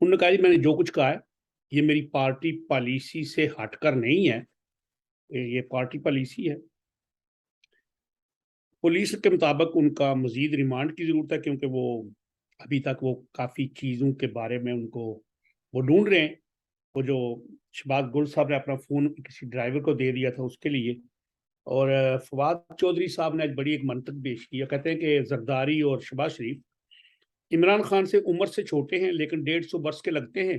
انہوں نے کہا جی میں نے جو کچھ کہا ہے یہ میری پارٹی پالیسی سے ہٹ کر نہیں ہے، یہ پارٹی پالیسی ہے۔ پولیس کے مطابق ان کا مزید ریمانڈ کی ضرورت ہے، کیونکہ وہ ابھی تک وہ کافی چیزوں کے بارے میں ان کو وہ ڈھونڈ رہے ہیں۔ وہ جو شہباز گل صاحب نے اپنا فون کسی ڈرائیور کو دے دیا تھا اس کے لیے، اور فواد چودھری صاحب نے آج بڑی ایک منطق پیش کی، کہتے ہیں کہ زرداری اور شہباز شریف عمران خان سے عمر سے چھوٹے ہیں لیکن 150 برس کے لگتے ہیں،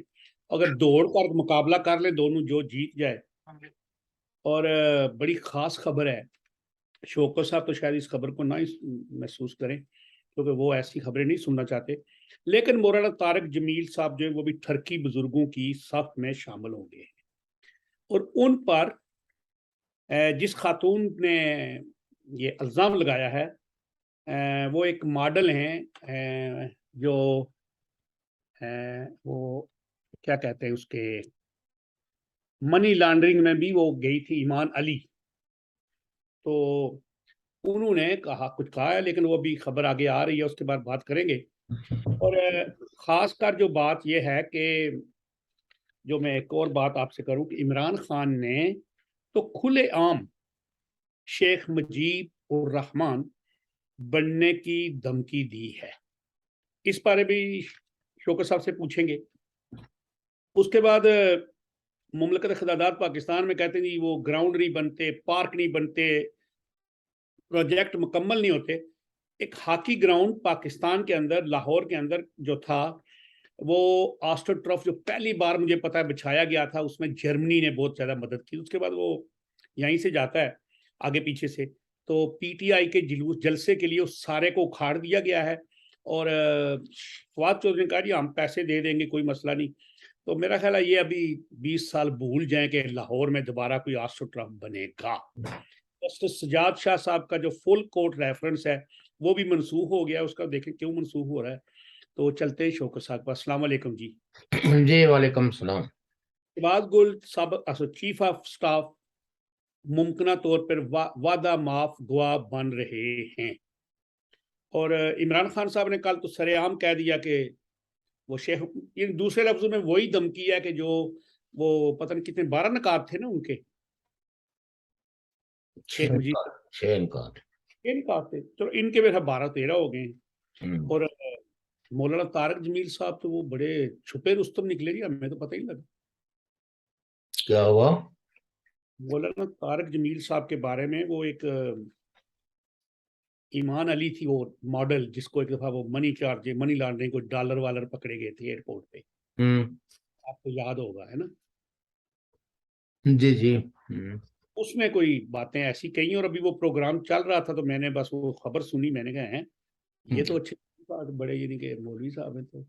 اگر دوڑ کر مقابلہ کر لیں دونوں جو جیت جائے۔ اور بڑی خاص خبر ہے، شوکت صاحب تو شاید اس خبر کو نہ محسوس کریں کیونکہ وہ ایسی خبریں نہیں سننا چاہتے، لیکن مولانا طارق جمیل صاحب جو ہے وہ بھی ترکی بزرگوں کی صف میں شامل ہوں گے، اور ان پر جس خاتون نے یہ الزام لگایا ہے وہ ایک ماڈل ہیں جو وہ کیا کہتے ہیں اس کے منی لانڈرنگ میں بھی وہ گئی تھی، ایمان علی، تو انہوں نے کچھ کہا ہے، لیکن وہ بھی خبر آگے آ رہی ہے، اس کے بعد بات کریں گے۔ اور خاص کر جو بات یہ ہے کہ جو میں ایک اور بات آپ سے کروں کہ عمران خان نے تو کھلے عام شیخ مجیب الرحمان بننے کی دھمکی دی ہے، اس بارے بھی شوکت صاحب سے پوچھیں گے۔ اس کے بعد مملکت خدادات پاکستان میں کہتے ہیں جی وہ گراؤنڈ نہیں بنتے، پارک نہیں بنتے، پروجیکٹ مکمل نہیں ہوتے۔ ایک ہاکی گراؤنڈ پاکستان کے اندر لاہور کے اندر جو تھا وہ آسٹر ٹرف جو پہلی بار مجھے پتا ہے بچھایا گیا تھا، اس میں جرمنی نے بہت زیادہ مدد کی، اس کے بعد وہ یہیں سے جاتا ہے آگے پیچھے سے، تو پی ٹی آئی کے جلسے کے لیے اس سارے کو اکھاڑ دیا گیا ہے، اور فواد چودھری نے کہا جی ہم پیسے دے دیں گے کوئی مسئلہ نہیں۔ تو میرا خیال ہے یہ ابھی 20 سال بھول جائیں کہ لاہور میں دوبارہ کوئی آسٹر ٹرف بنے گا۔ جسٹس سجاد شاہ صاحب کا جو فل کورٹ ریفرنس ہے وہ بھی منسوخ ہو گیا، اس کا دیکھیں کیوں منسوخ ہو رہا ہے۔ تو چلتے شوکت صاحب، السلام علیکم جی۔ جی وعلیکم السلام۔ شہباز گل سابق چیف آف سٹاف ممکنہ طور پر وعدہ معاف گواہ بن رہے ہیں، اور عمران خان صاحب نے کل تو سر عام کہہ دیا کہ وہ شیخ، دوسرے لفظوں میں وہی دھمکی ہے کہ جو وہ پتہ نہیں کتنے 12 نکات تھے نا ان کے، شیخ مجید 6 نکات تھے، چلو ان کے میرا 12-13 ہو گئے ہیں۔ اور مولانا طارق جمیل صاحب تو وہ بڑے چھپے رستم نکلے جی، ہمیں تو پتہ ہی لگا کیا ہوا۔ مولانا طارق جمیل صاحب کے بارے میں وہ ایک ایمان علی تھی وہ ماڈل، جس کو ایک دفعہ وہ منی لانڈرنگ کو ڈالر والر پکڑے گئے تھے ایئرپورٹ پہ، آپ کو یاد ہوگا ہے نا؟ جی جی۔ اس میں کوئی باتیں ایسی کہیں، اور ابھی وہ پروگرام چل رہا تھا تو میں نے بس وہ خبر سنی، میں نے کہا ہیں یہ تو اچھی بات، بڑے یعنی کہ مولوی صاحب ہیں، تو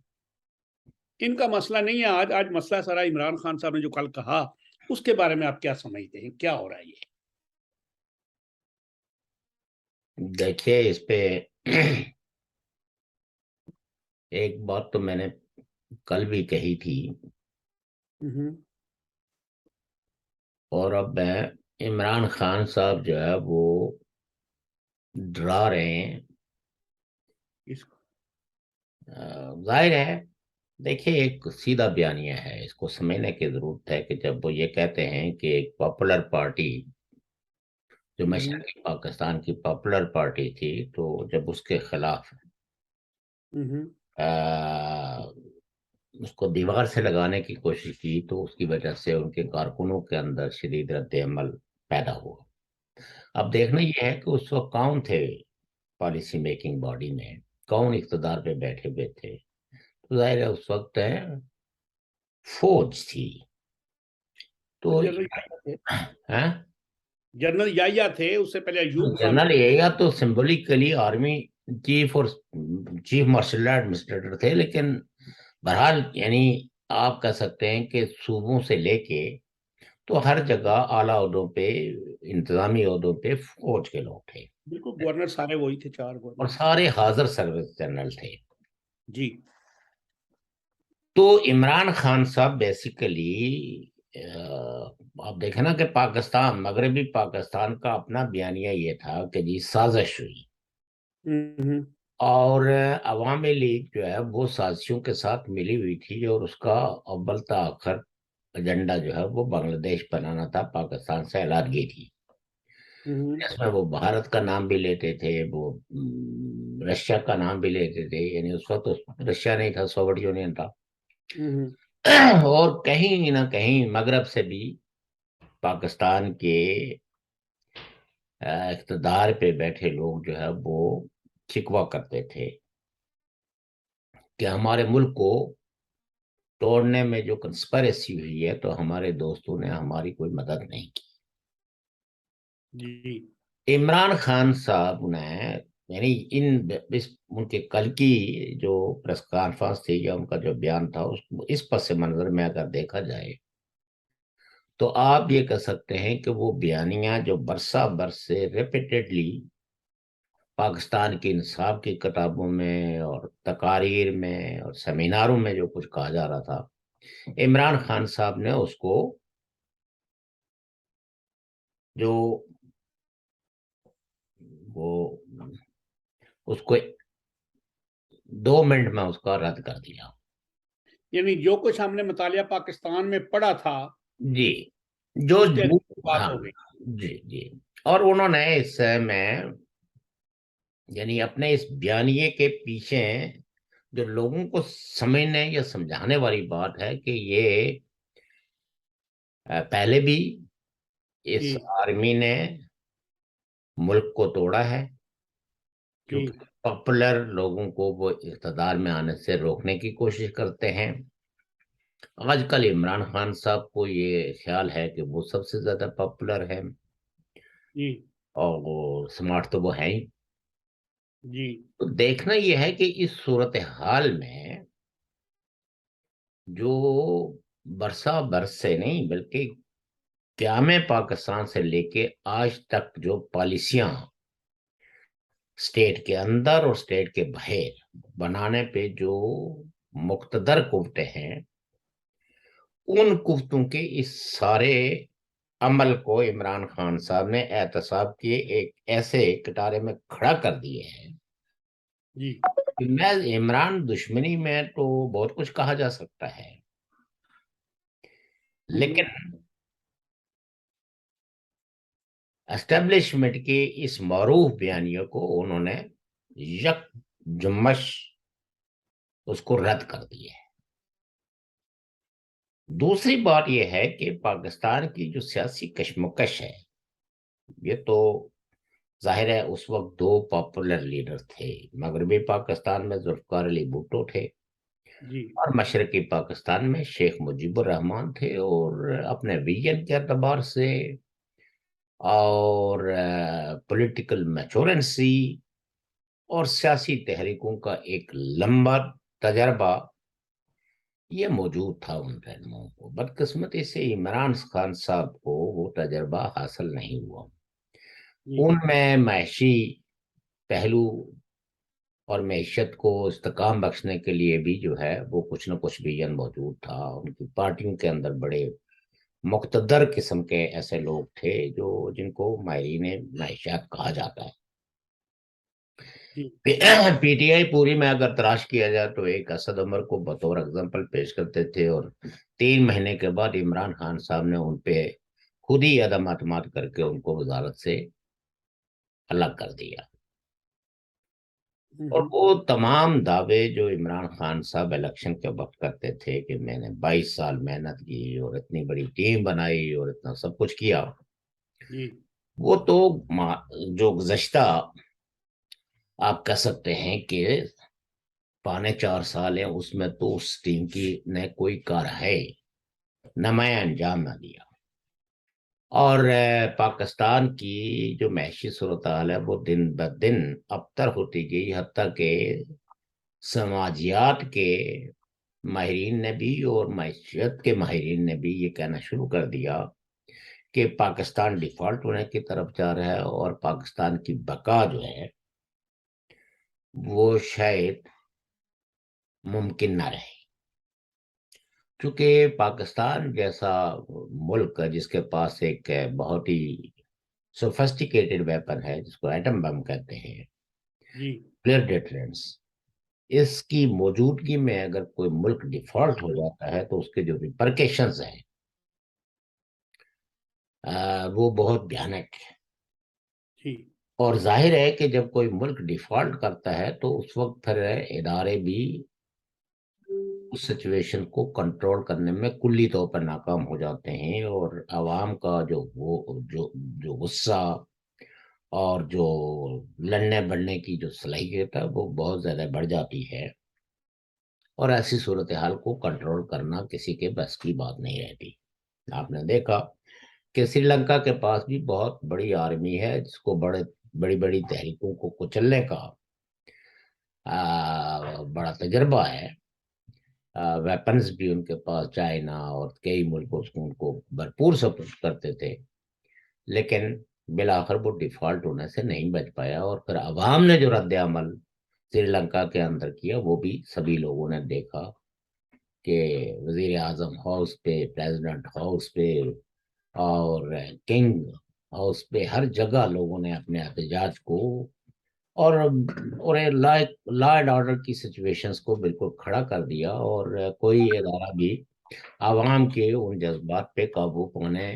ان کا مسئلہ نہیں ہے آج مسئلہ سارا عمران خان صاحب نے جو کل کہا اس کے بارے میں آپ کیا سمجھتے ہیں، کیا ہو رہا ہے یہ؟ دیکھیے اس پہ ایک بات تو میں نے کل بھی کہی تھی، اور اب میں عمران خان صاحب جو ہے وہ ڈرا رہے ہیں، ظاہر ہے۔ دیکھیے ایک سیدھا بیانیہ ہے، اس کو سمجھنے کی ضرورت ہے کہ جب وہ یہ کہتے ہیں کہ ایک پاپولر پارٹی جو مشرقی پاکستان کی پاپولر پارٹی تھی، تو جب اس کے خلاف اس کو دیوار سے لگانے کی کوشش کی تو اس کی وجہ سے ان کے کارکنوں کے اندر شدید رد عمل پیدا ہوا۔ اب دیکھنا یہ ہے کہ اس وقت کون تھے پالیسی میکنگ باڈی میں، کون اقتدار پہ بیٹھے ہوئے تھے، تو ظاہر ہے اس وقت فوج تھی، تو جنرل یایا تھے، اس سے پہلے ایوب خان، جنرل یایا تو سمبولکلی آرمی چیف اور چیف مارشل ایڈمنسٹریٹر تھے، لیکن بہرحال یعنی آپ کہہ سکتے ہیں کہ صوبوں سے لے کے تو ہر جگہ اعلیٰ عہدوں پہ، انتظامی عہدوں پہ فوج کے لوگ تھے، بالکل گورنر سارے وہی تھے، 4 اور گورنر سارے حاضر سروس جنرل تھے جی۔ تو عمران خان صاحب بیسیکلی آپ دیکھیں نا کہ پاکستان، مغربی پاکستان کا اپنا بیانیہ یہ تھا کہ جی سازش ہوئی، اور عوامی لیگ جو ہے وہ سازشوں کے ساتھ ملی ہوئی تھی، اور اس کا اول تا آخر ایجنڈا جو ہے وہ بنگلہ دیش بنانا تھا، پاکستان سے علیحدگی تھی، اس میں وہ بھارت کا نام بھی لیتے تھے، وہ رشیا کا نام بھی لیتے تھے، یعنی اس وقت رشیا نہیں تھا، سوویت یونین تھا، اور کہیں نہ کہیں مغرب سے بھی پاکستان کے اقتدار پہ بیٹھے لوگ جو ہے وہ شکوہ کرتے تھے کہ ہمارے ملک کو توڑنے میں جو کنسپریسی ہوئی ہے تو ہمارے دوستوں نے ہماری کوئی مدد نہیں کی۔ جی عمران خان صاحب نے، یعنی ان کے کل کی جو پریس کانفرنس تھی یا ان کا جو بیان تھا، اس پس منظر میں اگر دیکھا جائے تو آپ یہ کہہ سکتے ہیں کہ وہ بیانیاں جو برسا برس سے ریپیٹیڈلی پاکستان کی انصاف کی کتابوں میں اور تقاریر میں اور سیمیناروں میں جو کچھ کہا جا رہا تھا، عمران خان صاحب نے اس کو جو وہ اس کو 2 منٹ میں اس کا رد کر دیا۔ یعنی جو کچھ ہم نے مطالعہ پاکستان میں پڑھا تھا جی، جو اس کے بات ہاں، ہو گئی۔ جی جی، اور انہوں نے اس میں یعنی اپنے اس بیانیے کے پیچھے جو لوگوں کو سمجھنے یا سمجھانے والی بات ہے کہ یہ پہلے بھی اس جی آرمی نے ملک کو توڑا ہے، جی کیونکہ پاپولر لوگوں کو وہ اقتدار میں آنے سے روکنے کی کوشش کرتے ہیں۔ آج کل عمران خان صاحب کو یہ خیال ہے کہ وہ سب سے زیادہ پاپولر ہے، جی اور وہ سمارٹ تو وہ ہے ہی۔ جی تو دیکھنا یہ ہے کہ اس صورتحال میں جو برسا برس سے نہیں بلکہ قیام پاکستان سے لے کے آج تک جو پالیسیاں اسٹیٹ کے اندر اور اسٹیٹ کے باہر بنانے پہ جو مقتدر قوتیں ہیں، ان قوتوں کے اس سارے عمل کو عمران خان صاحب نے احتساب کیے ایک ایسے کٹارے میں کھڑا کر دیے ہیں جی کہ میں عمران دشمنی میں تو بہت کچھ کہا جا سکتا ہے، لیکن اسٹیبلشمنٹ کے اس معروف بیانیوں کو انہوں نے یک جمش اس کو رد کر دیا ہے۔ دوسری بات یہ ہے کہ پاکستان کی جو سیاسی کشمکش ہے، یہ تو ظاہر ہے اس وقت 2 پاپولر لیڈر تھے، مغربی پاکستان میں ذوالفقار علی بھٹو تھے، جی اور مشرقی پاکستان میں شیخ مجیب الرحمان تھے، اور اپنے ویژن کے اعتبار سے اور پولیٹیکل میچورنسی اور سیاسی تحریکوں کا ایک لمبا تجربہ یہ موجود تھا ان رہنماؤں کو۔ بدقسمتی سے عمران خان صاحب کو وہ تجربہ حاصل نہیں ہوا۔ جی ان میں معاشی پہلو اور معیشت کو استحکام بخشنے کے لیے بھی جو ہے وہ کچھ نہ کچھ ویژن موجود تھا۔ ان کی پارٹیوں کے اندر بڑے مقتدر قسم کے ایسے لوگ تھے جو جن کو ماہرین معیشت کہا جاتا ہے۔ جی پی ٹی آئی پوری میں اگر تلاش کیا جائے تو ایک اسد عمر کو بطور اگزامپل پیش کرتے تھے، اور 3 مہینے کے بعد عمران خان صاحب نے ان پہ خود ہی عدم اعتماد کر کے ان کو وزارت سے الگ کر دیا۔ اور وہ تمام دعوے جو عمران خان صاحب الیکشن کے وقت کرتے تھے کہ میں نے 22 سال محنت کی اور اتنی بڑی ٹیم بنائی اور اتنا سب کچھ کیا، جی وہ تو جو گزشتہ آپ کہہ سکتے ہیں کہ 3.25 سال ہیں، اس میں تو اس ٹیم کی نے کوئی کارروائی نمایاں انجام نہ دیا، اور پاکستان کی جو معاشی صورتحال ہے وہ دن بدن ابتر ہوتی گئی، حتیٰ کہ سماجیات کے ماہرین نے بھی اور معیشت کے ماہرین نے بھی یہ کہنا شروع کر دیا کہ پاکستان ڈیفالٹ ہونے کی طرف جا رہا ہے، اور پاکستان کی بقا جو ہے وہ شاید ممکن نہ رہے، کیونکہ پاکستان جیسا ملک جس کے پاس ایک بہت ہی سوفسٹیکیٹڈ ویپن ہے جس کو ایٹم بم کہتے ہیں، جی کلیئر ڈیٹرنس. اس کی موجودگی میں اگر کوئی ملک ڈیفالٹ ہو جاتا ہے تو اس کے جو ریپرکیشنز ہیں وہ بہت بھیانک ہے. جی اور ظاہر ہے کہ جب کوئی ملک ڈیفالٹ کرتا ہے تو اس وقت پھر ادارے بھی اس سچویشن کو کنٹرول کرنے میں کلی طور پر ناکام ہو جاتے ہیں، اور عوام کا جو غصہ اور جو لڑنے بڑھنے کی جو صلاحیت ہے وہ بہت زیادہ بڑھ جاتی ہے، اور ایسی صورتحال کو کنٹرول کرنا کسی کے بس کی بات نہیں رہتی. آپ نے دیکھا کہ سری لنکا کے پاس بھی بہت بڑی آرمی ہے جس کو بڑی بڑی تحریکوں کو کچلنے کا بڑا تجربہ ہے. ویپنز بھی ان کے پاس چائنا اور کئی ملک ان کو بھرپور سپورٹ کرتے تھے، لیکن بالآخر وہ ڈیفالٹ ہونے سے نہیں بچ پایا. اور پھر عوام نے جو رد عمل سری لنکا کے اندر کیا وہ بھی سبھی لوگوں نے دیکھا کہ وزیر اعظم ہاؤس پہ، پریزیڈنٹ ہاؤس پہ اور کنگ ہاؤس پہ ہر جگہ لوگوں نے اپنے احتجاج کو اور لا اینڈ آرڈر کی سچویشنز کو بالکل کھڑا کر دیا، اور کوئی ادارہ بھی عوام کے ان جذبات پہ قابو پانے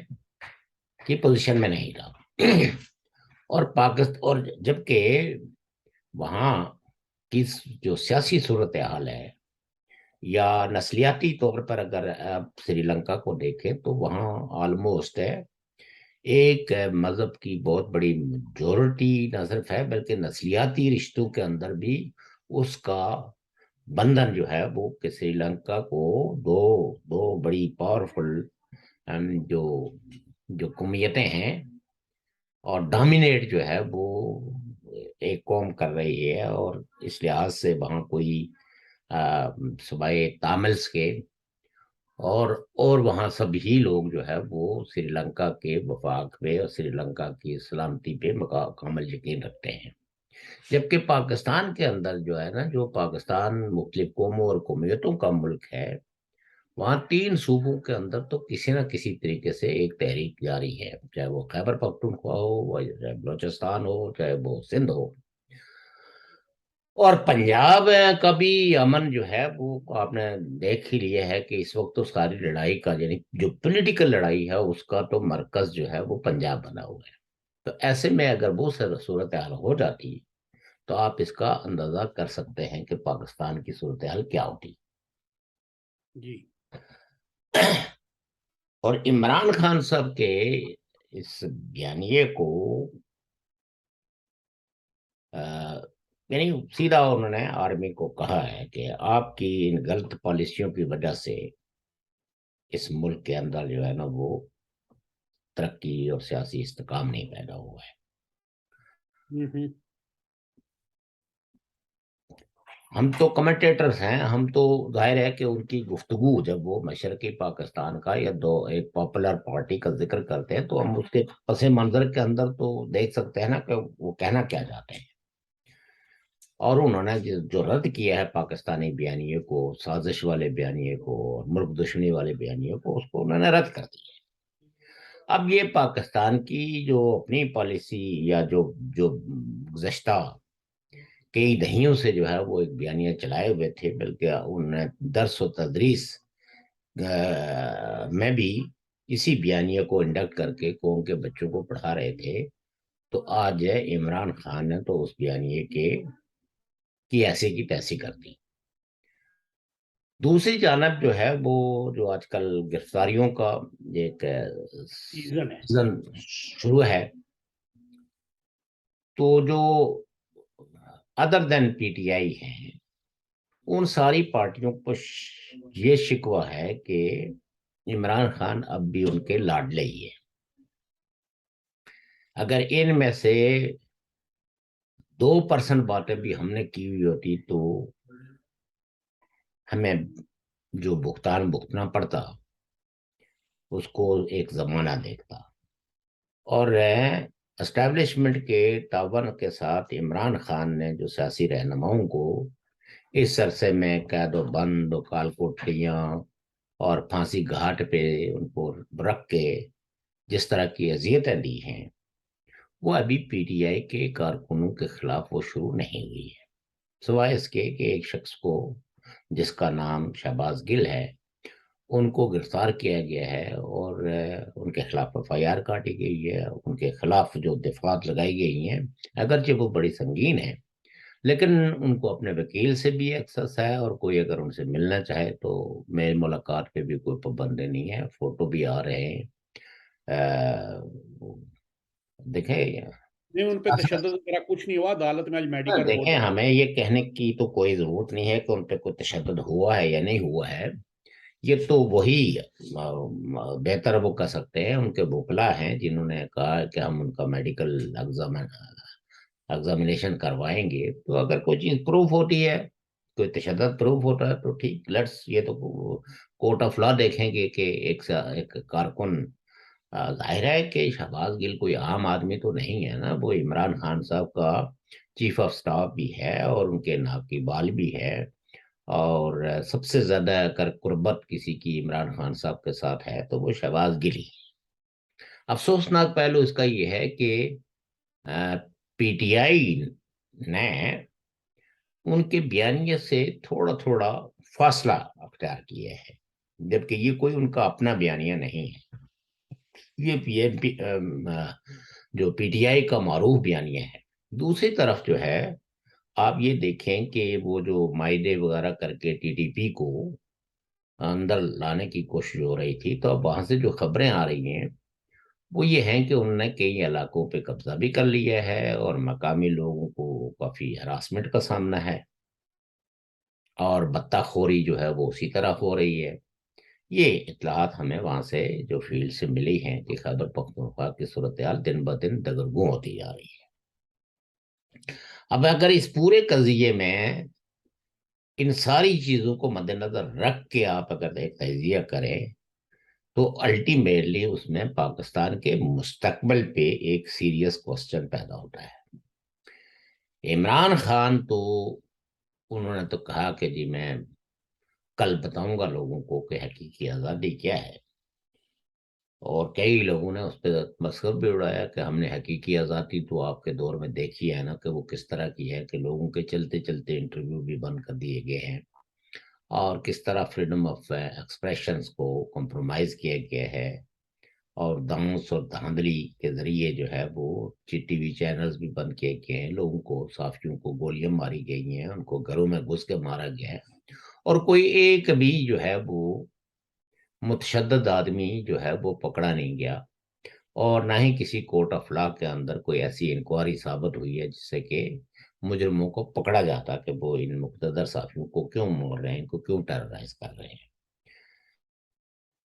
کی پوزیشن میں نہیں رہا. اور جبکہ وہاں کی جو سیاسی صورتحال ہے یا نسلیاتی طور پر اگر آپ سری لنکا کو دیکھیں تو وہاں آلموسٹ ہے ایک مذہب کی بہت بڑی میجورٹی نہ صرف ہے بلکہ نسلیاتی رشتوں کے اندر بھی اس کا بندھن جو ہے وہ کہ سری لنکا کو دو بڑی پاورفل جو قومیتیں ہیں اور ڈومینیٹ جو ہے وہ ایک قوم کر رہی ہے، اور اس لحاظ سے وہاں کوئی صوبائے تاملس کے اور وہاں سبھی لوگ جو ہے وہ سری لنکا کے وفاق پہ اور سری لنکا کی سلامتی پہ مکمل یقین رکھتے ہیں. جبکہ پاکستان کے اندر جو ہے نا، جو پاکستان مختلف قوموں اور قومیتوں کا ملک ہے، وہاں 3 صوبوں کے اندر تو کسی نہ کسی طریقے سے ایک تحریک جاری ہے، چاہے وہ خیبر پختونخوا ہو، چاہے بلوچستان ہو، چاہے وہ سندھ ہو. اور پنجاب کا بھی امن جو ہے وہ آپ نے دیکھ ہی لیا ہے کہ اس وقت تو ساری لڑائی کا، یعنی جو پولیٹیکل لڑائی ہے اس کا تو مرکز جو ہے وہ پنجاب بنا ہوا ہے. تو ایسے میں اگر وہ صورتحال ہو جاتی تو آپ اس کا اندازہ کر سکتے ہیں کہ پاکستان کی صورتحال کیا ہوتی. جی اور عمران خان صاحب کے اس بیانیے کو یعنی سیدھا انہوں نے آرمی کو کہا ہے کہ آپ کی ان غلط پالیسیوں کی وجہ سے اس ملک کے اندر جو ہے نا وہ ترقی اور سیاسی استحکام نہیں پیدا ہوا ہے. ہم تو کمنٹیٹرز ہیں، ہم تو ظاہر ہے کہ ان کی گفتگو جب وہ مشرقی پاکستان کا یا ایک پاپولر پارٹی کا ذکر کرتے ہیں تو ہم اس کے پس منظر کے اندر تو دیکھ سکتے ہیں نا کہ وہ کہنا کیا چاہتے ہیں. اور انہوں نے جو رد کیا ہے پاکستانی بیانیے کو، سازش والے بیانیے کو اور ملک دشمنی والے بیانیے کو، اس کو انہوں نے رد کر دیا. اب یہ پاکستان کی جو اپنی پالیسی یا جو گزشتہ کئی دہیوں سے جو ہے وہ ایک بیانیہ چلائے ہوئے تھے، بلکہ انہوں نے درس و تدریس میں بھی اسی بیانیہ کو انڈکٹ کر کے قوم کے بچوں کو پڑھا رہے تھے. تو آج عمران خان نے تو اس بیانیے کی ایسے کی تیسی کر دی. دوسری جانب جو ہے وہ جو آج کل گرفتاریوں کا ایک سیزن شروع ہے، تو جو other then P T I ہیں ان ساری پارٹیوں کو یہ شکوہ ہے کہ عمران خان اب بھی ان کے لاڈلے ہی ہے. اگر ان میں سے 2% باتیں بھی ہم نے کی ہوئی ہوتی تو ہمیں جو بھگتان بھگتنا پڑتا اس کو ایک زمانہ دیکھتا. اور اسٹیبلشمنٹ کے تعاون کے ساتھ عمران خان نے جو سیاسی رہنماؤں کو اس عرصے میں قید و بند و کال کوٹریاں اور پھانسی گھاٹ پہ ان کو رکھ کے جس طرح کی اذیتیں دی ہیں وہ ابھی پی ٹی آئی کے کارکنوں کے خلاف وہ شروع نہیں ہوئی ہے. سوائے اس کے کہ ایک شخص کو جس کا نام شہباز گل ہے ان کو گرفتار کیا گیا ہے اور ان کے خلاف ایف آئی آر کاٹی گئی ہے. ان کے خلاف جو دفعات لگائی گئی ہیں اگرچہ وہ بڑی سنگین ہیں لیکن ان کو اپنے وکیل سے بھی ایکسس ہے اور کوئی اگر ان سے ملنا چاہے تو میری ملاقات پہ بھی کوئی پابندی نہیں ہے. فوٹو بھی آ رہے ہیں. دیکھیں نہیں ان پہ تشدد وغیرہ کچھ نہیں ہوا، عدالت میں آج میڈیکل رپورٹ دیکھیں ہمیں یہ کہنے کی تو کوئی ضرورت نہیں ہے کہ ان پہ کوئی تشدد ہوا ہے یا نہیں ہوا ہے. یہ تو وہی بہتر وہ کہہ سکتے ہیں. ان کے وکلا ہیں جنہوں نے کہا کہ ہم ان کا میڈیکل ایگزامینیشن کروائیں گے. تو اگر کوئی چیز پروف ہوتی ہے، کوئی تشدد پروف ہوتا ہے تو ٹھیک، لیٹس یہ تو کورٹ آف لا دیکھیں گے کہ ایک کارکن. ظاہر ہے کہ شہباز گل کوئی عام آدمی تو نہیں ہے نا، وہ عمران خان صاحب کا چیف آف سٹاف بھی ہے اور ان کے ناقی بال بھی ہے. اور سب سے زیادہ اگر قربت کسی کی عمران خان صاحب کے ساتھ ہے تو وہ شہباز گل ہی. افسوسناک پہلو اس کا یہ ہے کہ پی ٹی آئی نے ان کے بیانیے سے تھوڑا تھوڑا فاصلہ اختیار کیا ہے جبکہ یہ کوئی ان کا اپنا بیانیہ نہیں ہے. یہ جو پی ٹی آئی کا معروف بیانیہ ہے. دوسری طرف جو ہے آپ یہ دیکھیں کہ وہ جو معاہدے وغیرہ کر کے ٹی ٹی پی کو اندر لانے کی کوشش ہو رہی تھی تو اب وہاں سے جو خبریں آ رہی ہیں وہ یہ ہیں کہ انہوں نے کئی علاقوں پہ قبضہ بھی کر لیا ہے اور مقامی لوگوں کو کافی ہراسمنٹ کا سامنا ہے اور بطہ خوری جو ہے وہ اسی طرح ہو رہی ہے. یہ اطلاعات ہمیں وہاں سے جو فیلڈ سے ملی ہیں کہ خیبر پختونخوا کی صورتحال دن بدن دگرگوں ہوتی جا رہی ہے. اب اگر اس پورے قضیے میں ان ساری چیزوں کو مد نظر رکھ کے آپ اگر ایک تجزیہ کریں تو الٹیمیٹلی اس میں پاکستان کے مستقبل پہ ایک سیریس کوسچن پیدا ہوتا ہے. عمران خان تو انہوں نے تو کہا کہ جی میں کل بتاؤں گا لوگوں کو کہ حقیقی آزادی کیا ہے اور کئی لوگوں نے اس پہ مسخر بھی اڑایا کہ ہم نے حقیقی آزادی تو آپ کے دور میں دیکھی ہے نا کہ وہ کس طرح کی ہے کہ لوگوں کے چلتے چلتے انٹرویو بھی بند کر دیے گئے ہیں اور کس طرح فریڈم آف ایکسپریشنز کو کمپرومائز کیا گیا ہے اور دانس اور دھاندلی کے ذریعے جو ہے وہ ٹی وی چینلز بھی بند کیے گئے ہیں. لوگوں کو صحافیوں کو گولیاں ماری گئی ہیں، ان کو گھروں میں گھس کے مارا گیا ہے اور کوئی ایک بھی جو ہے وہ متشدد آدمی جو ہے وہ پکڑا نہیں گیا اور نہ ہی کسی کورٹ آف لا کے اندر کوئی ایسی انکوائری ثابت ہوئی ہے جس سے کہ مجرموں کو پکڑا جاتا کہ وہ ان مقتدر صحافیوں کو کیوں مار رہے ہیں، ان کو کیوں ٹیررائز کر رہے ہیں.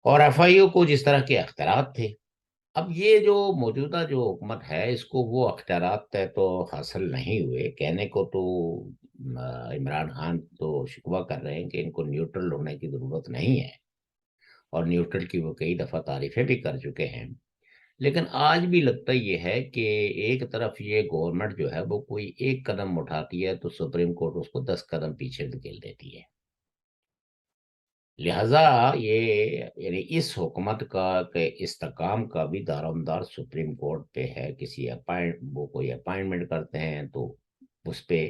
اور ایف آئی او کو جس طرح کے اختیارات تھے. اب یہ جو موجودہ جو حکومت ہے اس کو وہ اختیارات تو حاصل نہیں ہوئے. کہنے کو تو عمران خان تو شکوہ کر رہے ہیں کہ ان کو نیوٹرل ہونے کی ضرورت نہیں ہے اور نیوٹرل کی وہ کئی دفعہ تعریفیں بھی کر چکے ہیں لیکن آج بھی لگتا یہ ہے کہ ایک طرف یہ گورنمنٹ جو ہے وہ کوئی ایک قدم اٹھاتی ہے تو سپریم کورٹ اس کو 10 قدم پیچھے دھکیل دیتی ہے. لہذا یہ یعنی اس حکومت کا کہ استحکام کا بھی دارومدار سپریم کورٹ پہ ہے. وہ کوئی اپائنٹمنٹ کرتے ہیں تو اس پہ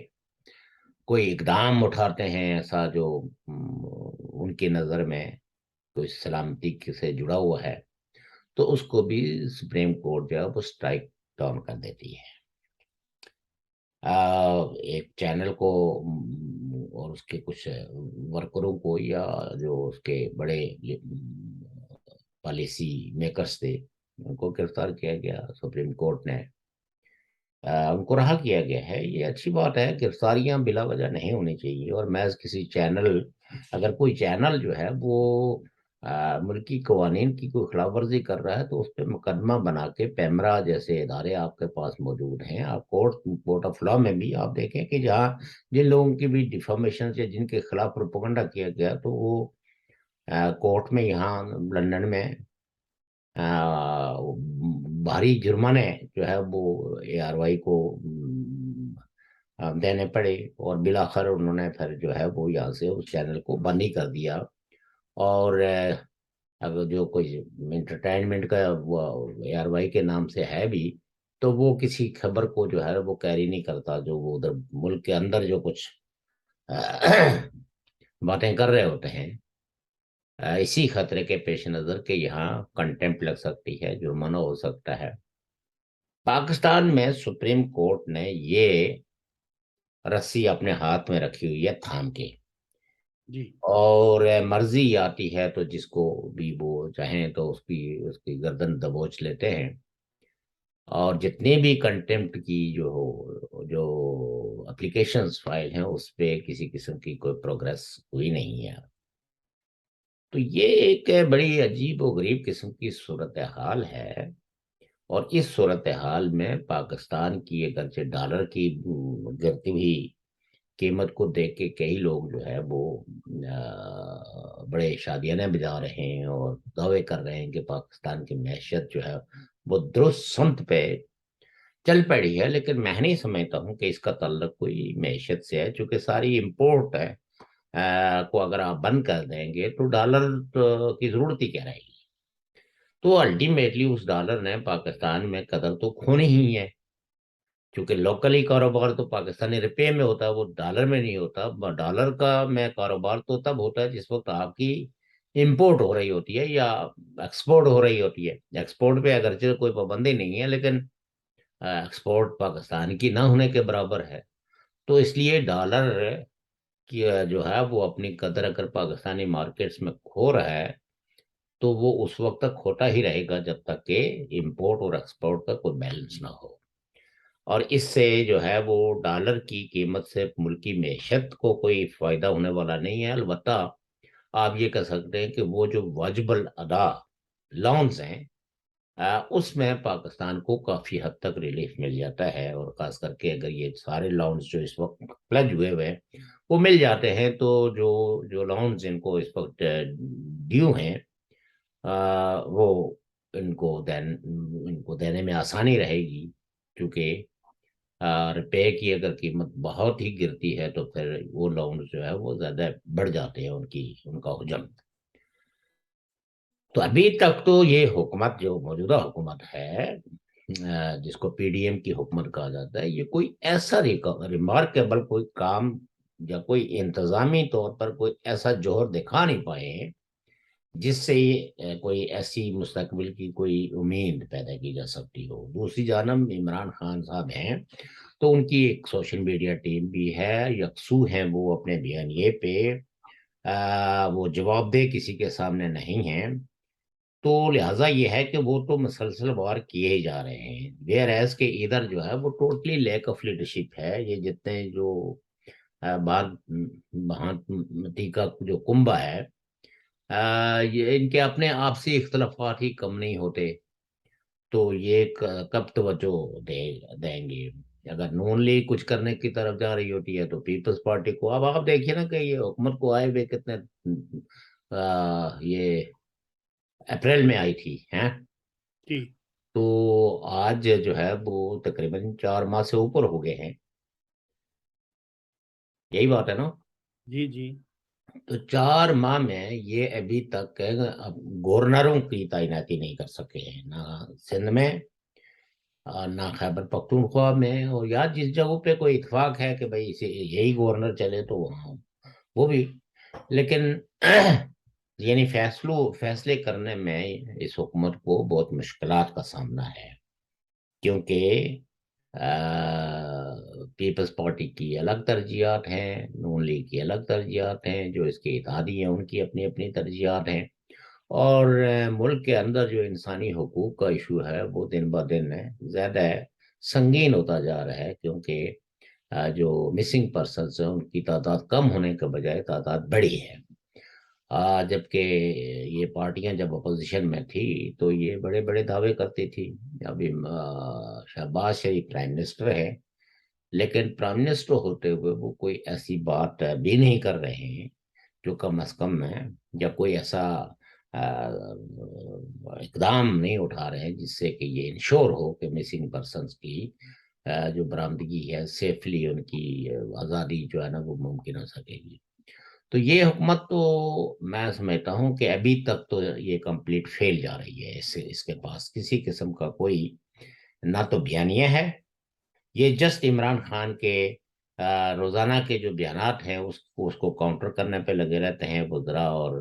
کوئی اقدام اٹھاتے ہیں ایسا جو ان کی نظر میں کوئی سلامتی سے جڑا ہوا ہے تو اس کو بھی سپریم کورٹ جو ہے وہ اسٹرائک ڈاؤن کر دیتی ہے. ایک چینل کو اور اس کے کچھ ورکروں کو یا جو اس کے بڑے پالیسی میکرز تھے ان کو گرفتار کیا گیا. سپریم کورٹ نے ان کو رہا کیا گیا ہے. یہ اچھی بات ہے، گرفتاریاں بلا وجہ نہیں ہونی چاہیے اور محض کسی چینل اگر کوئی چینل جو ہے وہ ملکی قوانین کی کوئی خلاف ورزی کر رہا ہے تو اس پہ مقدمہ بنا کے پیمرا جیسے ادارے آپ کے پاس موجود ہیں. آپ کورٹ آف لا میں بھی آپ دیکھیں کہ جہاں جن لوگوں کی بھی ڈیفامیشن یا جن کے خلاف پروپیگنڈا کیا گیا تو وہ کورٹ میں یہاں لندن میں بھاری جرمانے جو ہے وہ اے آر وائی کو دینے پڑے اور بلاخر انہوں نے پھر جو ہے وہ یہاں سے اس چینل کو بند ہی کر دیا. اور اگر جو کوئی انٹرٹینمنٹ کا اے آر وائی کے نام سے ہے بھی تو وہ کسی خبر کو جو ہے وہ کیری نہیں کرتا جو وہ ادھر ملک کے اندر جو کچھ باتیں کر رہے ہوتے ہیں، اسی خطرے کے پیش نظر کہ یہاں کنٹمپٹ لگ سکتی ہے، جرمانہ ہو سکتا ہے، پاکستان میں سپریم کورٹ نے یہ رسی اپنے ہاتھ میں رکھی ہوئی ہے تھام کے، جی اور مرضی آتی ہے تو جس کو بھی وہ چاہیں تو اس کی گردن دبوچ لیتے ہیں، اور جتنی بھی کنٹمپٹ کی جو اپلیکیشنز فائل ہیں اس پہ کسی قسم کی کوئی پروگریس ہوئی نہیں ہے۔ تو یہ ایک بڑی عجیب و غریب قسم کی صورتحال ہے، اور اس صورتحال میں پاکستان کی اگرچہ ڈالر کی گرتی ہوئی قیمت کو دیکھ کے کئی لوگ جو ہے وہ بڑے شادیانے بجا رہے ہیں اور دعوے کر رہے ہیں کہ پاکستان کی معیشت جو ہے وہ درست سمت پہ چل پڑی ہے، لیکن میں نہیں سمجھتا ہوں کہ اس کا تعلق کوئی معیشت سے ہے، چونکہ ساری امپورٹ ہے کو اگر آپ بند کر دیں گے تو ڈالر کی ضرورت ہی کیا رہے گی؟ تو الٹیمیٹلی اس ڈالر نے پاکستان میں قدر تو کھونی ہی ہے، کیونکہ لوکلی کاروبار تو پاکستانی روپے میں ہوتا ہے، وہ ڈالر میں نہیں ہوتا۔ ڈالر کا میں کاروبار تو تب ہوتا ہے جس وقت آپ کی امپورٹ ہو رہی ہوتی ہے یا ایکسپورٹ ہو رہی ہوتی ہے۔ ایکسپورٹ پہ اگرچہ کوئی پابندی نہیں ہے، لیکن ایکسپورٹ پاکستان کی نہ ہونے کے برابر ہے، تو اس لیے ڈالر کی جو ہے وہ اپنی قدر اگر پاکستانی مارکیٹس میں کھو رہا ہے تو وہ اس وقت تک کھوتا ہی رہے گا جب تک کہ امپورٹ اور ایکسپورٹ کا کوئی بیلنس نہ ہو، اور اس سے جو ہے وہ ڈالر کی قیمت سے ملکی معیشت کو کوئی فائدہ ہونے والا نہیں ہے۔ البتہ آپ یہ کہہ سکتے ہیں کہ وہ جو واجب الادا لونز ہیں اس میں پاکستان کو کافی حد تک ریلیف مل جاتا ہے، اور خاص کر کے اگر یہ سارے لونز جو اس وقت پلج ہوئے ہوئے ہیں وہ مل جاتے ہیں تو جو لونز ان کو اس وقت ڈیو ہیں وہ ان کو دینے میں آسانی رہے گی، کیونکہ روپے کی اگر قیمت بہت ہی گرتی ہے تو پھر وہ لونز جو ہے وہ زیادہ بڑھ جاتے ہیں ان کا حجم۔ تو ابھی تک تو یہ حکومت جو موجودہ حکومت ہے جس کو پی ڈی ایم کی حکومت کہا جاتا ہے، یہ کوئی ایسا ریمارکیبل کوئی کام یا کوئی انتظامی طور پر کوئی ایسا جوہر دکھا نہیں پائے ہیں جس سے کوئی ایسی مستقبل کی کوئی امید پیدا کی جا سکتی ہو۔ دوسری جانب عمران خان صاحب ہیں تو ان کی ایک سوشل میڈیا ٹیم بھی ہے، یکسو ہیں وہ اپنے بیانیے پہ، وہ جواب دہ کسی کے سامنے نہیں ہیں، تو لہٰذا یہ ہے کہ وہ تو مسلسل وار کیے ہی جا رہے ہیں، ویئر ایز کے ادھر جو ہے وہ ٹوٹلی لیک آف لیڈرشپ ہے۔ یہ جتنے جو بھانتی کا جو کنبہ ہے یہ ان کے اپنے آپسی اختلافات ہی کم نہیں ہوتے، تو یہ کب توجہ دیں گے؟ اگر نون لیگ کچھ کرنے کی طرف جا رہی ہوتی ہے تو پیپلز پارٹی کو، اب آپ دیکھیے نا کہ یہ حکومت کو آئے ہوئے کتنے یہ اپریل میں آئی تھی ہیں، جی تو آج جو ہے وہ تقریباً 4 ماہ سے اوپر ہو گئے ہیں، یہی بات ہے نا؟ جی جی تو 4 ماہ میں یہ ابھی تک گورنروں کی تعیناتی نہیں کر سکے ہیں، نہ سندھ میں نہ خیبر پختونخوا میں، اور یا جس جگہوں پہ کوئی اتفاق ہے کہ بھائی اسے یہی گورنر چلے تو وہاں وہ بھی، لیکن یعنی فیصلے کرنے میں اس حکومت کو بہت مشکلات کا سامنا ہے، کیونکہ پیپلز پارٹی کی الگ ترجیحات ہیں، نون لیگ کی الگ ترجیحات ہیں، جو اس کے اتحادی ہیں ان کی اپنی اپنی ترجیحات ہیں، اور ملک کے اندر جو انسانی حقوق کا ایشو ہے وہ دن بہ دن زیادہ سنگین ہوتا جا رہا ہے، کیونکہ جو مسنگ پرسنز ہیں ان کی تعداد کم ہونے کے بجائے تعداد بڑھی ہے۔ جبکہ یہ پارٹیاں جب اپوزیشن میں تھی تو یہ بڑے بڑے دعوے کرتی تھی۔ ابھی شہباز شریف پرائم منسٹر ہے، لیکن پرائم منسٹر ہوتے ہوئے وہ کوئی ایسی بات بھی نہیں کر رہے ہیں جو کم از کم ہے، یا کوئی ایسا اقدام نہیں اٹھا رہے ہیں جس سے کہ یہ انشور ہو کہ مسنگ پرسنز کی جو برآمدگی ہے سیفلی، ان کی آزادی جو ہے نا وہ ممکن ہو سکے گی۔ تو یہ حکومت تو میں سمجھتا ہوں کہ ابھی تک تو یہ کمپلیٹ فیل جا رہی ہے، اس کے پاس کسی قسم کا کوئی نہ تو بیانیہ ہے، یہ جسٹ عمران خان کے روزانہ کے جو بیانات ہیں اس کو کاؤنٹر کرنے پہ لگے رہتے ہیں وزراء اور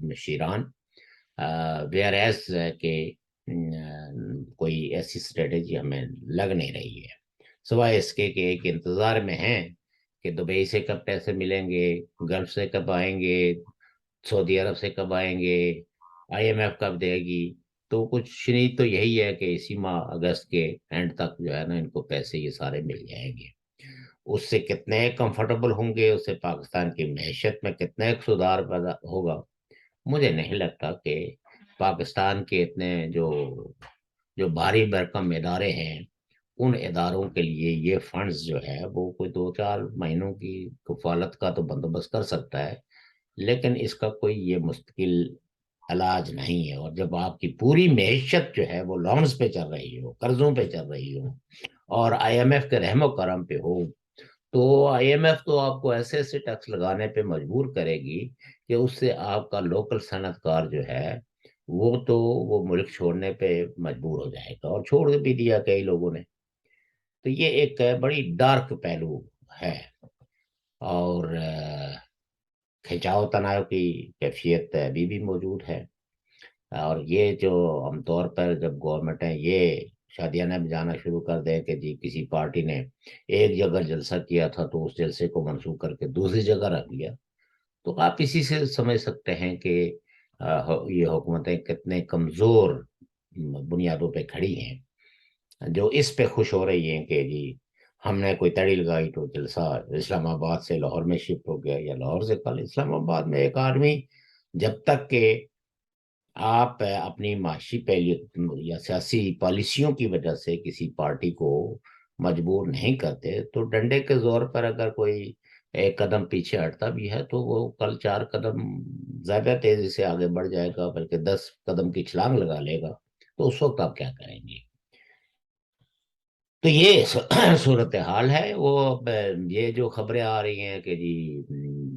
مشیران، ویئر ایز کہ کوئی ایسی اسٹریٹجی ہمیں لگ نہیں رہی ہے، سوائے اس کے کہ ایک انتظار میں ہیں کہ دبئی سے کب پیسے ملیں گے، گلف سے کب آئیں گے، سعودی عرب سے کب آئیں گے، آئی ایم ایف کب دے گی۔ تو کچھ نہیں، تو یہی ہے کہ اسی ماہ اگست کے اینڈ تک جو ہے نا ان کو پیسے یہ سارے مل جائیں گے۔ اس سے کتنے کمفرٹیبل ہوں گے، اس سے پاکستان کی معیشت میں کتنے سدھار پیدا ہوگا، مجھے نہیں لگتا کہ پاکستان کے اتنے جو بھاری بھرکم ادارے ہیں ان اداروں کے لیے یہ فنڈز جو ہے وہ کوئی 2-4 مہینوں کی کفالت کا تو بندوبست کر سکتا ہے، لیکن اس کا کوئی یہ مستقل علاج نہیں ہے۔ اور جب آپ کی پوری معیشت جو ہے وہ لونز پہ چل رہی ہو، قرضوں پہ چل رہی ہو، اور آئی ایم ایف کے رحم و کرم پہ ہو، تو آئی ایم ایف تو آپ کو ایسے ایسے ٹیکس لگانے پہ مجبور کرے گی کہ اس سے آپ کا لوکل صنعت کار جو ہے وہ ملک چھوڑنے پہ مجبور ہو جائے گا، اور چھوڑ بھی دیا کئی لوگوں نے۔ تو یہ ایک بڑی ڈارک پہلو ہے، اور کھنچاؤ تناؤ کی کیفیت ابھی بھی موجود ہے۔ اور یہ جو عام طور پر جب گورنمنٹیں یہ شادیانہ میں جانا شروع کر دیں کہ جی کسی پارٹی نے ایک جگہ جلسہ کیا تھا تو اس جلسے کو منسوخ کر کے دوسری جگہ رکھ لیا، تو آپ اسی سے سمجھ سکتے ہیں کہ یہ حکومتیں کتنے کمزور بنیادوں پہ کھڑی ہیں، جو اس پہ خوش ہو رہی ہیں کہ جی ہم نے کوئی تڑی لگائی تو جلسہ اسلام آباد سے لاہور میں شفٹ ہو گیا، یا لاہور سے کل اسلام آباد میں۔ ایک آدمی جب تک کہ آپ اپنی معاشی یا سیاسی پالیسیوں کی وجہ سے کسی پارٹی کو مجبور نہیں کرتے، تو ڈنڈے کے زور پر اگر کوئی ایک قدم پیچھے ہٹتا بھی ہے تو وہ کل 4 قدم زیادہ تیزی سے آگے بڑھ جائے گا، بلکہ 10 قدم کی چھلانگ لگا لے گا۔ تو اس وقت آپ کیا کریں گے؟ تو یہ صورتحال ہے۔ وہ یہ جو خبریں آ رہی ہیں کہ جی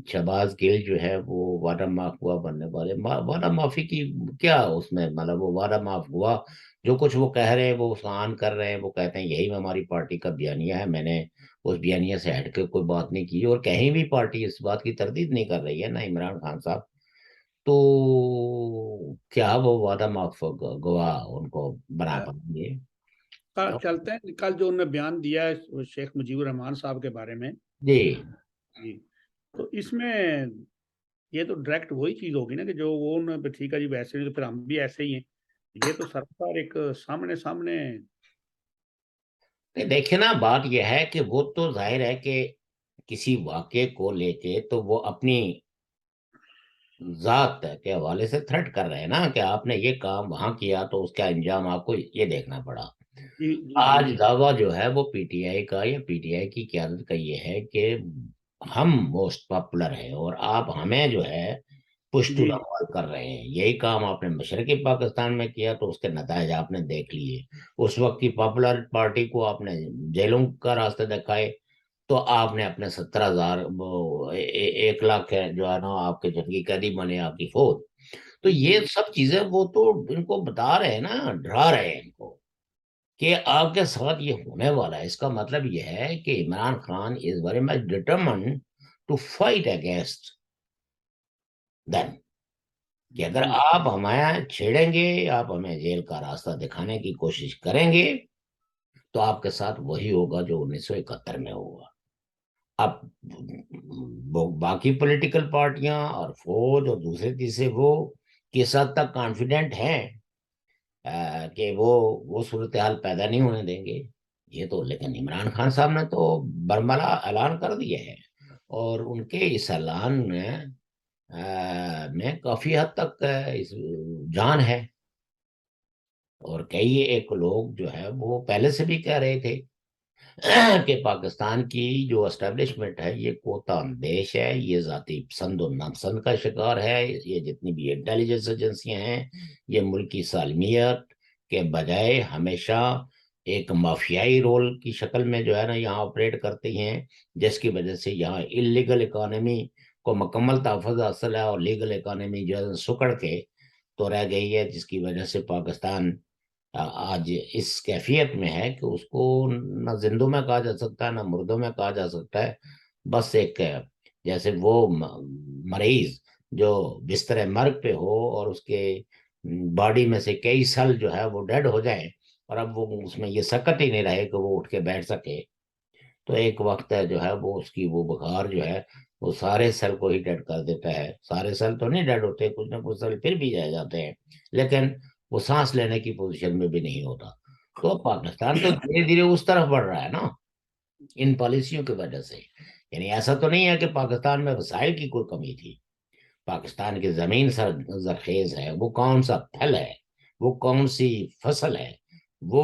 شہباز گل جو ہے وہ وعدہ معاف ہوا بننے والے، وعدہ معافی کی کیا اس میں مطلب، وہ وعدہ معاف ہوا، جو کچھ وہ کہہ رہے ہیں وہ سان کر رہے ہیں، وہ کہتے ہیں یہی ہماری پارٹی کا بیانیہ ہے، میں نے اس بیانیہ سے ہٹ کے کوئی بات نہیں کی، اور کہیں بھی پارٹی اس بات کی تردید نہیں کر رہی ہے، نہ عمران خان صاحب۔ تو کیا وہ وعدہ معاف گواہ ان کو بنا پائیں گے؟ چلتے ہیں کل جو انہوں نے بیان دیا ہے شیخ مجیب الرحمان صاحب کے بارے میں، جی جی، تو اس میں یہ تو ڈائریکٹ وہی چیز ہوگی نا کہ جو وہ ٹھیک ہے جی ویسے نہیں تو پھر ہم بھی ایسے ہی ہیں، یہ تو سرکار ایک سامنے سامنے دیکھیں نا، بات یہ ہے کہ وہ تو ظاہر ہے کہ کسی واقعے کو لے کے تو وہ اپنی ذات کے حوالے سے تھریٹ کر رہے ہیں نا، کہ آپ نے یہ کام وہاں کیا تو اس کا انجام آپ کو یہ دیکھنا پڑا۔ جی جی آج بالکل دعویٰ جو ہے وہ پی ٹی آئی کا یا پی ٹی آئی کی قیادت کا یہ ہے کہ ہم موسٹ پاپولر ہیں، اور آپ ہمیں جو ہے پش ٹو جی دا وال کر رہے ہیں۔ یہی کام آپ نے مشرقی پاکستان میں کیا تو اس کے نتائج آپ نے دیکھ لیے، اس وقت کی پاپولر پارٹی کو آپ نے جیلوں کا راستہ دکھائے، تو آپ نے اپنے 70,000 1 لاکھ ہے جو ہے نا آپ کے جنگی قیدی بنے آپ کی فوج۔ تو یہ جی سب چیزیں وہ تو ان کو بتا رہے ہیں نا، ڈرا رہے ہیں ان کو کہ آپ کے ساتھ یہ ہونے والا ہے۔ اس کا مطلب یہ ہے کہ Imran Khan is very much determined to fight against them, کہ اگر جی آپ ہمیں چھیڑیں گے، آپ ہمیں جیل کا راستہ دکھانے کی کوشش کریں گے، تو آپ کے ساتھ وہی ہوگا جو 1971 میں ہوا۔ اب باقی پولیٹیکل پارٹیاں اور فوج اور دوسرے تیسرے وہ کس حد تک کانفیڈنٹ ہیں کہ وہ صورتحال پیدا نہیں ہونے دیں گے، یہ تو لیکن عمران خان صاحب نے تو برملا اعلان کر دیا ہے، اور ان کے اس اعلان میں کافی حد تک جان ہے۔ اور کئی ایک لوگ جو ہے وہ پہلے سے بھی کہہ رہے تھے کہ پاکستان کی جو اسٹیبلشمنٹ ہے یہ کوتا اندیش ہے، یہ ذاتی پسند و ناپسند کا شکار ہے، یہ جتنی بھی انٹیلیجنس ایجنسیاں ہیں یہ ملک کی سالمیت کے بجائے ہمیشہ ایک مافیائی رول کی شکل میں جو ہے نا یہاں آپریٹ کرتی ہیں، جس کی وجہ سے یہاں اللیگل اکانومی کو مکمل تحفظ حاصل ہے، اور لیگل اکانومی جو ہے سکڑ کے تو رہ گئی ہے، جس کی وجہ سے پاکستان آج اس کیفیت میں ہے کہ اس کو نہ زندوں میں کہا جا سکتا ہے نہ مردوں میں کہا جا سکتا ہے. بس ایک جیسے وہ مریض جو بستر مرگ پہ ہو اور اس کے باڈی میں سے کئی سیل جو ہے وہ ڈیڈ ہو جائیں اور اب وہ اس میں یہ سکت ہی نہیں رہے کہ وہ اٹھ کے بیٹھ سکے. تو ایک وقت ہے جو ہے وہ اس کی وہ بخار جو ہے وہ سارے سیل کو ہی ڈیڈ کر دیتا ہے. سارے سیل تو نہیں ڈیڈ ہوتے, کچھ نہ کچھ سیل پھر بھی رہ جاتے ہیں, لیکن وہ سانس لینے کی پوزیشن میں بھی نہیں ہوتا. تو پاکستان تو دھیرے دھیرے اس طرف بڑھ رہا ہے نا ان پالیسیوں کی وجہ سے. یعنی ایسا تو نہیں ہے کہ پاکستان میں وسائل کی کوئی کمی تھی. پاکستان کی زمین زرخیز ہے, وہ کون سا پھل ہے, وہ کون سی فصل ہے, وہ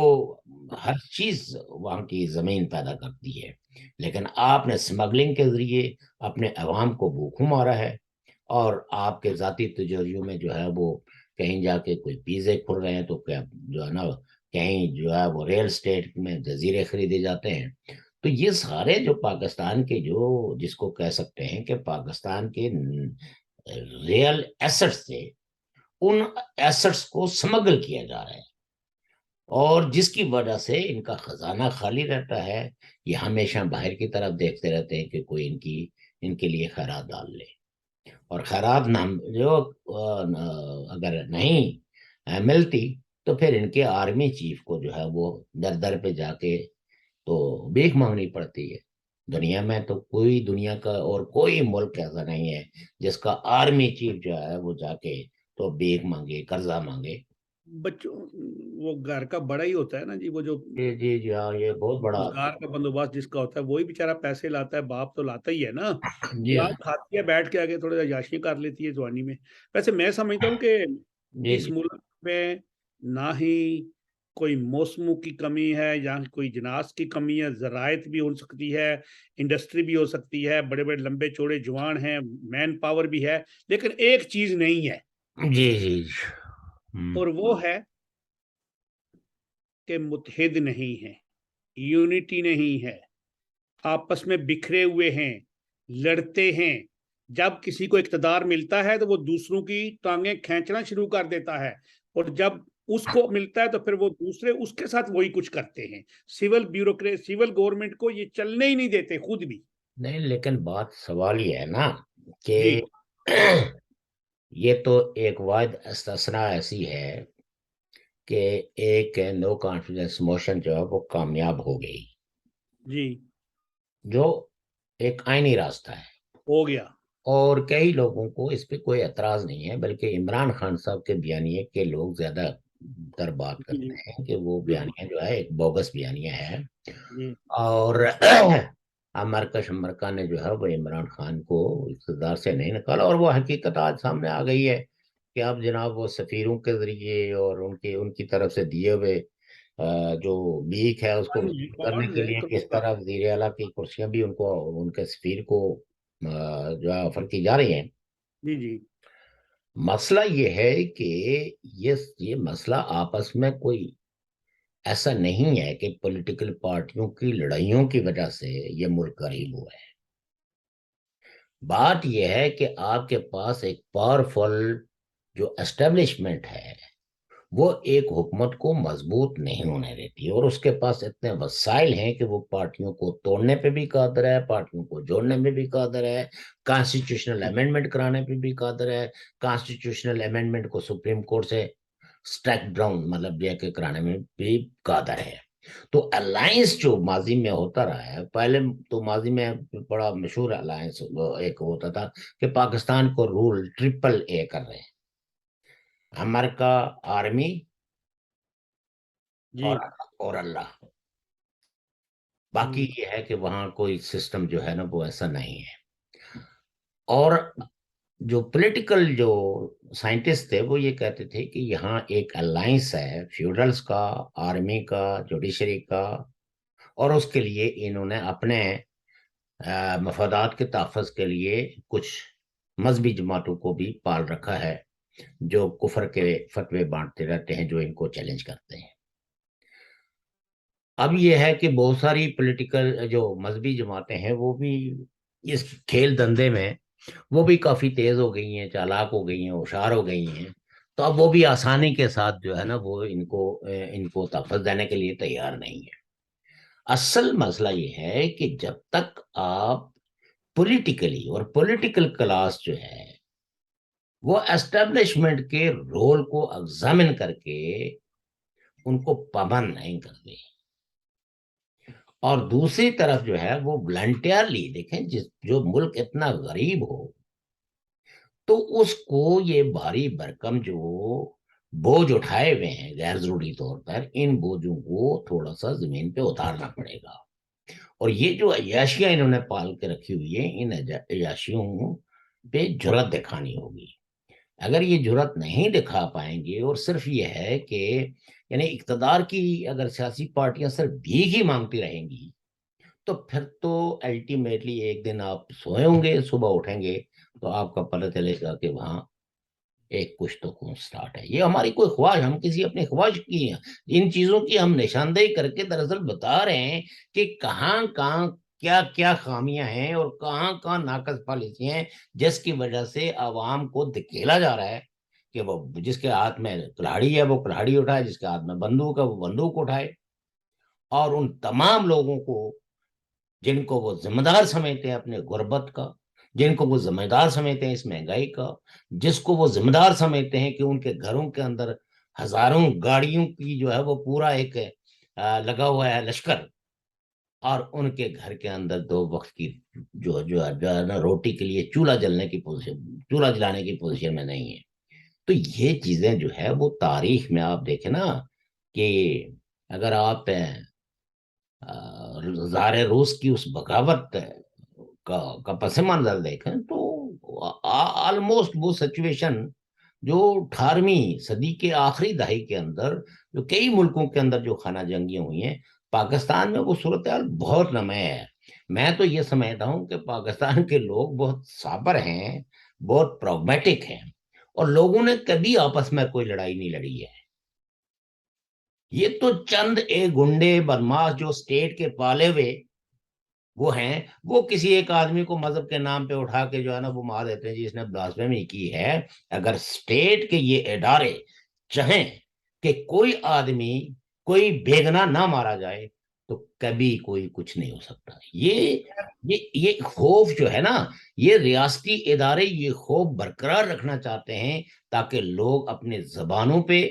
ہر چیز وہاں کی زمین پیدا کرتی ہے. لیکن آپ نے سمگلنگ کے ذریعے اپنے عوام کو بھوکوں مارا ہے, اور آپ کے ذاتی تجوریوں میں جو ہے وہ کہیں جا کے کوئی پیزے کھل رہے ہیں تو کیا جو ہے نا کہیں جو ہے وہ ریل اسٹیٹ میں جزیرے خریدے جاتے ہیں. تو یہ سارے جو پاکستان کے جو جس کو کہہ سکتے ہیں کہ پاکستان کے ریئل ایسٹس تھے, ان ایسٹس کو سمگل کیا جا رہا ہے, اور جس کی وجہ سے ان کا خزانہ خالی رہتا ہے. یہ ہمیشہ باہر کی طرف دیکھتے رہتے ہیں کہ کوئی ان کے لیے خیرات ڈال لے, اور خیرات نہ جو اگر نہیں ملتی تو پھر ان کے آرمی چیف کو جو ہے وہ در در پہ جا کے تو بھیک مانگنی پڑتی ہے. دنیا میں تو دنیا کا اور کوئی ملک ایسا نہیں ہے جس کا آرمی چیف جو ہے وہ جا کے تو بھیک مانگے, قرضہ مانگے. بچوں وہ گھر کا بڑا ہی ہوتا ہے نا جی, وہ جو جی جی جی ہاں, یہ بہت بڑا. روزگار کا بندوبست جس کا ہوتا ہے وہی بیچارہ پیسے لاتا ہے, باپ تو لاتا ہی ہے نا. جی ہاں اولاد کھاتی ہے بیٹھ کے, آگے تھوڑا یاشی کر لیتی ہے جوانی میں. ویسے میں سمجھتا ہوں کہ جی اس جی ملک میں نہ ہی کوئی موسموں کی کمی ہے یا کوئی جناس کی کمی ہے, زراعت بھی ہو سکتی ہے, انڈسٹری بھی ہو سکتی ہے, بڑے بڑے لمبے چوڑے جوان ہیں, مین پاور بھی ہے, لیکن ایک چیز نہیں ہے, جی جی. اور وہ ہے کہ متحد نہیں ہے, یونٹی نہیں ہے, آپس میں بکھرے ہوئے ہیں, لڑتے ہیں. جب کسی کو اقتدار ملتا ہے تو وہ دوسروں کی ٹانگیں کھینچنا شروع کر دیتا ہے, اور جب اس کو ملتا ہے تو پھر وہ دوسرے اس کے ساتھ وہی کچھ کرتے ہیں. سول بیوروکریسی, سول گورنمنٹ کو یہ چلنے ہی نہیں دیتے خود بھی. نہیں, لیکن بات سوال یہ ہے نا کہ جی یہ تو ایک واحد استثناء ایسی ہے کہ ایک نو کانفیڈنس موشن جو ہے وہ کامیاب ہو گئی, جی جو ایک آئینی راستہ ہے, ہو گیا. اور کئی لوگوں کو اس پہ کوئی اعتراض نہیں ہے, بلکہ عمران خان صاحب کے بیانیے کے لوگ زیادہ تر بات جی جی کرتے ہیں کہ وہ بالکل. بیانیہ جو ہے ایک بوگس بیانیہ ہے. جی اور امریکہ شمرکہ نے جو ہے وہ عمران خان کو اقتدار سے نہیں نکالا, اور وہ حقیقت آج سامنے آ گئی ہے کہ اب جناب وہ سفیروں کے ذریعے اور ان کی طرف سے دیے ہوئے جو بیک ہے اس کو کرنے کے لیے کس طرح وزیر اعلیٰ کی کرسیاں بھی ان کے سفیر کو جو ہے آفر کی جا رہی ہیں. جی جی مسئلہ یہ ہے کہ یہ مسئلہ آپس میں کوئی ایسا نہیں ہے کہ پولیٹیکل پارٹیوں کی لڑائیوں کی وجہ سے یہ ملک قریب ہوا ہے. بات یہ ہے کہ آپ کے پاس ایک پاورفل جو اسٹیبلشمنٹ ہے وہ ایک حکومت کو مضبوط نہیں ہونے دیتی, اور اس کے پاس اتنے وسائل ہیں کہ وہ پارٹیوں کو توڑنے پہ بھی قادر ہے, پارٹیوں کو جوڑنے میں بھی قادر ہے, کانسٹیٹیوشنل امینڈمنٹ کرانے پہ بھی قادر ہے, کانسٹیٹیوشنل امینڈمنٹ کو سپریم کورٹ سے اسٹریک ڈاؤن مطلب یہ کہ کرانے میں بھی قادر ہے. تو الائنس جو ماضی میں ہوتا رہا ہے, پہلے تو ماضی میں بڑا مشہور الائنس ایک ہوتا تھا کہ پاکستان کو رول ٹرپل اے کر رہے ہیں, امریکہ, آرمی جی اور اللہ. باقی یہ ہے کہ وہاں کوئی سسٹم جو ہے نا وہ ایسا نہیں ہے. اور جو پولیٹیکل جو سائنٹسٹ تھے وہ یہ کہتے تھے کہ یہاں ایک الائنس ہے فیوڈلز کا, آرمی کا, جوڈیشری کا, اور اس کے لیے انہوں نے اپنے مفادات کے تحفظ کے لیے کچھ مذہبی جماعتوں کو بھی پال رکھا ہے جو کفر کے فتوے بانٹتے رہتے ہیں, جو ان کو چیلنج کرتے ہیں. اب یہ ہے کہ بہت ساری پولیٹیکل جو مذہبی جماعتیں ہیں وہ بھی اس کھیل دندے میں وہ بھی کافی تیز ہو گئی ہیں, چالاک ہو گئی ہیں, ہوشیار ہو گئی ہیں, تو اب وہ بھی آسانی کے ساتھ جو ہے نا وہ ان کو تحفظ دینے کے لیے تیار نہیں ہے۔ اصل مسئلہ یہ ہے کہ جب تک آپ پولیٹیکلی، اور پولیٹیکل کلاس جو ہے وہ اسٹیبلشمنٹ کے رول کو ایگزامن کر کے ان کو پابند نہیں کرتے، اور دوسری طرف جو ہے وہ ولنٹیئرلی دیکھیں، جو ملک اتنا غریب ہو تو اس کو یہ بھاری بھرکم جو بوجھ اٹھائے ہوئے ہیں غیر ضروری طور پر، ان بوجھوں کو تھوڑا سا زمین پہ اتارنا پڑے گا۔ اور یہ جو عیاشیاں انہوں نے پال کے رکھی ہوئی ہیں، ان عیاشیوں پہ جرأت دکھانی ہوگی۔ اگر یہ جرأت نہیں دکھا پائیں گے، اور صرف یہ ہے کہ یعنی اقتدار کی اگر سیاسی پارٹیاں صرف بھیک ہی مانگتی رہیں گی تو پھر تو الٹیمیٹلی ایک دن آپ سوئے ہوں گے، صبح اٹھیں گے تو آپ کا پتہ چلے گا کہ وہاں ایک کچھ تو خون سٹارٹ ہے۔ یہ ہماری کوئی خواہش، ہم کسی اپنی خواہش کی ہیں ان چیزوں کی ہم نشاندہی کر کے دراصل بتا رہے ہیں کہ کہاں کہاں کیا کیا خامیاں ہیں اور کہاں کہاں ناقص پالیسی ہیں، جس کی وجہ سے عوام کو دھکیلا جا رہا ہے کہ وہ جس کے ہاتھ میں کلہاڑی ہے وہ کلہاڑی اٹھائے، جس کے ہاتھ میں بندوق ہے وہ بندوق اٹھائے، اور ان تمام لوگوں کو جن کو وہ ذمہ دار سمجھتے ہیں اپنے غربت کا، جن کو وہ ذمہ دار سمجھتے ہیں اس مہنگائی کا، جس کو وہ ذمہ دار سمجھتے ہیں کہ ان کے گھروں کے اندر ہزاروں گاڑیوں کی جو ہے وہ پورا ایک لگا ہوا ہے لشکر، اور ان کے گھر کے اندر 2 وقت کی جو ہے نا روٹی کے لیے چولہا جلانے کی پوزیشن میں نہیں ہے۔ تو یہ چیزیں جو ہے وہ تاریخ میں آپ دیکھیں نا کہ اگر آپ زار روس کی اس بغاوت کا پس منظر دیکھیں تو آلموسٹ وہ سچویشن جو 18ویں صدی کے آخری دہائی کے اندر جو کئی ملکوں کے اندر جو خانہ جنگیاں ہوئی ہیں، پاکستان میں وہ صورتحال بہت نمایاں ہے۔ میں تو یہ سمجھتا ہوں کہ پاکستان کے لوگ بہت صابر ہیں، بہت پراگمیٹک ہیں، اور لوگوں نے کبھی آپس میں کوئی لڑائی نہیں لڑی ہے۔ یہ تو چند ایک گنڈے بدماش جو اسٹیٹ کے پالے ہوئے وہ ہیں، وہ کسی ایک آدمی کو مذہب کے نام پہ اٹھا کے جو ہے نا وہ مار دیتے ہیں جی اس نے بلاسفیمی کی ہے۔ اگر اسٹیٹ کے یہ ادارے چاہیں کہ کوئی آدمی کوئی بےگناہ نہ مارا جائے تو کبھی کوئی کچھ نہیں ہو سکتا۔ یہ خوف جو ہے نا، یہ ریاستی ادارے یہ خوف برقرار رکھنا چاہتے ہیں تاکہ لوگ اپنے زبانوں پہ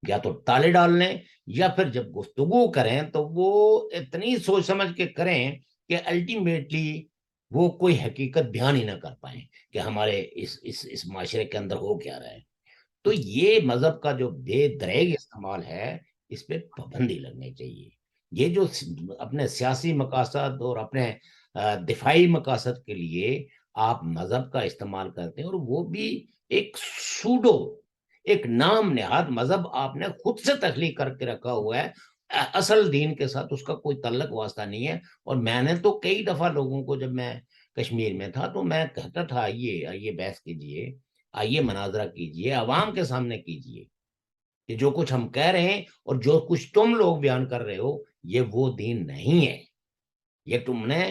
یا تو تالے ڈال لیں، یا پھر جب گفتگو کریں تو وہ اتنی سوچ سمجھ کے کریں کہ الٹیمیٹلی وہ کوئی حقیقت بیان ہی نہ کر پائیں کہ ہمارے اس معاشرے کے اندر ہو کیا رہا ہے۔ تو یہ مذہب کا جو بے دریغ استعمال ہے، اس پہ پابندی لگنی چاہیے۔ یہ جو اپنے سیاسی مقاصد اور اپنے دفاعی مقاصد کے لیے آپ مذہب کا استعمال کرتے ہیں، اور وہ بھی ایک سوڈو، ایک نام نہاد مذہب آپ نے خود سے تخلیق کر کے رکھا ہوا ہے، اصل دین کے ساتھ اس کا کوئی تعلق واسطہ نہیں ہے۔ اور میں نے تو کئی دفعہ لوگوں کو، جب میں کشمیر میں تھا تو میں کہتا تھا آئیے بحث کیجئے، آئیے مناظرہ کیجئے، عوام کے سامنے کیجئے کہ جو کچھ ہم کہہ رہے ہیں اور جو کچھ تم لوگ بیان کر رہے ہو یہ وہ دین نہیں ہے، یہ تم نے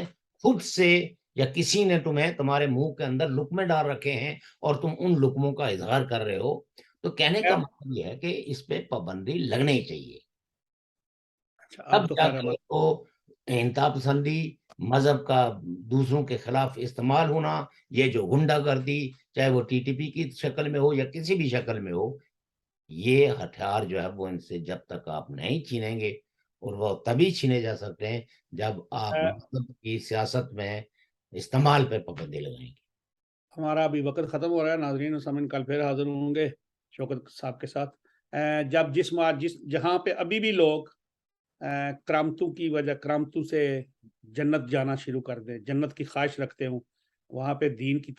خود سے یا کسی نے تمہیں تمہارے منہ کے اندر لقمے ڈال رکھے ہیں اور تم ان لقموں کا اظہار کر رہے ہو۔ تو کہنے کا مطلب یہ ہے کہ اس پہ پابندی لگنی چاہیے، اچھا اب اب تو جا خیر کے تو انتہا پسندی، مذہب کا دوسروں کے خلاف استعمال ہونا، یہ جو غنڈہ گردی چاہے وہ ٹی ٹی پی کی شکل میں ہو یا کسی بھی شکل میں ہو، یہ ہتھیار جو ہے وہ ان سے جب تک آپ نہیں چھینیں گے، اور وہ تبھی چھینے جا سکتے ہیں جب آپ مذہب کی سیاست میں استعمال پہ پابندی لگائیں گے۔ ہمارا ابھی وقت ختم ہو رہا ہے، ناظرین و سامعین کل پھر حاضر ہوں گے شوکت صاحب کے ساتھ۔ جب جہاں پہ ابھی بھی لوگ کرامتوں کی وجہ، کرامتوں سے جنت جانا شروع کر دیں، جنت کی خواہش رکھتے ہوں، وہاں پہ دین کی